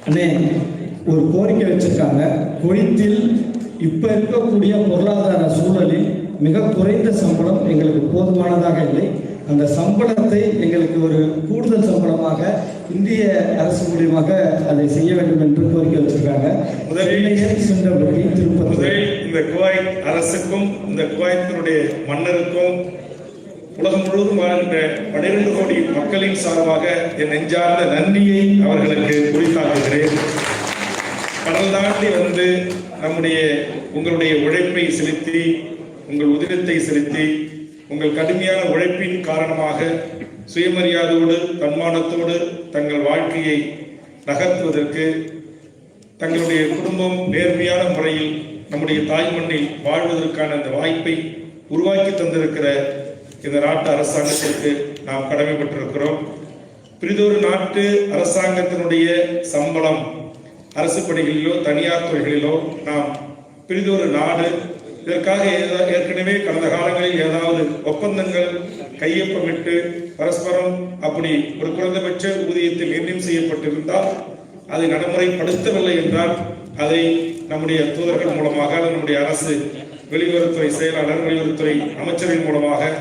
அண்ணே ஒரு கோரிக்கை வச்சிருக்காங்க. குவைத்தில் இப்போ இருக்கக்கூடிய பொருளாதார சூழலில் மிக குறைந்த சம்பளம் எங்களுக்கு போதுமானதாக இல்லை. அந்த சம்பளத்தை எங்களுக்கு ஒரு கூடுதல் சம்பளமாக இந்திய அரசு மூலியமாக அதை செய்ய வேண்டும் என்று கோரிக்கை வச்சிருக்காங்க. முதலில் இந்த குவைத் அரசுக்கும் இந்த குவைத்தினுடைய மன்னருக்கும் உலகம் முழுவதும் வாழ்கின்ற 12 கோடி மக்களின் சார்பாக என் நெஞ்சார்ந்த நன்றியை அவர்களுக்கு குறித்தாக்குகிறேன். கடல் தாண்டி வந்து உங்களுடைய உழைப்பை செலுத்தி, உங்கள் உதிரத்தை செலுத்தி, உங்கள் கடுமையான உழைப்பின் காரணமாக சுயமரியாதையோடு தன்மானத்தோடு தங்கள் வாழ்க்கையை நகர்த்துவதற்கு, தங்களுடைய குடும்பம் நேர்மையான முறையில் நம்முடைய தாய் மண்ணில் வாழ்வதற்கான அந்த வாய்ப்பை உருவாக்கி தந்திருக்கிற இந்த நாட்டு அரசாங்கத்திற்கு நாம் கடமைப்பட்டிருக்கிறோம். பிரிதொரு நாட்டு அரசாங்கத்தினுடைய சம்பளம் அரசு பணிகளிலோ தனியார் துறைகளிலோ நாம் பிரிதொரு நாடு. இதற்காக ஏற்கனவே கடந்த காலங்களில் ஏதாவது ஒப்பந்தங்கள் கையொப்பமிட்டு பரஸ்பரம் அப்படி ஒரு குறைந்தபட்ச ஊதியத்தில் நிர்ணயம் செய்யப்பட்டிருந்தால் அதை நடைமுறைப்படுத்தவில்லை என்றால் அதை நம்முடைய தூதர்கள் மூலமாக, நம்முடைய அரசு வெளியுறவுத்துறை செயலாளர், வெளியுறவுத்துறை அமைச்சரின் மூலமாக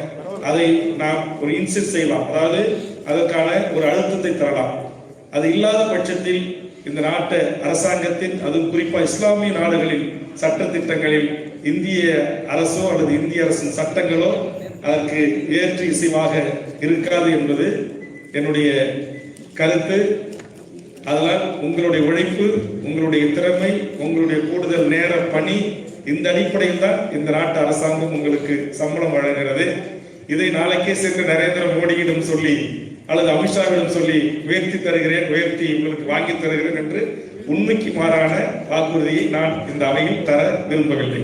அதை நாம் ஒரு இன்சிஸ்ட் செய்யலாம். அதாவது அதற்கான ஒரு அழுத்தத்தை தரலாம். அது இல்லாத பட்சத்தில் இந்த நாட்டு அரசாங்கத்தின், அதுவும் குறிப்பாக இஸ்லாமிய நாடுகளின் சட்ட திட்டங்களில் இந்திய அரசோ அல்லது இந்திய அரசின் சட்டங்களோ அதற்கு ஏற்று இசைவாக இருக்காது என்பது என்னுடைய கருத்து. அதனால் உங்களுடைய உழைப்பு, உங்களுடைய திறமை, உங்களுடைய கூடுதல் நேர பணி, இந்த அடிப்படையில் தான் இந்த நாட்டு அரசாங்கம் உங்களுக்கு சம்பளம் வழங்குகிறது. இதை நாளைக்கே சென்று நரேந்திர மோடியிடம் சொல்லி அல்லது அமித்ஷாவிடம் சொல்லி உயர்த்தி தருகிறேன், உயர்த்தி உங்களுக்கு வாங்கி தருகிறேன் என்று உண்மைக்கு மாறான வாக்குறுதியை நான் இந்த அவையில் தர விரும்பவில்லை.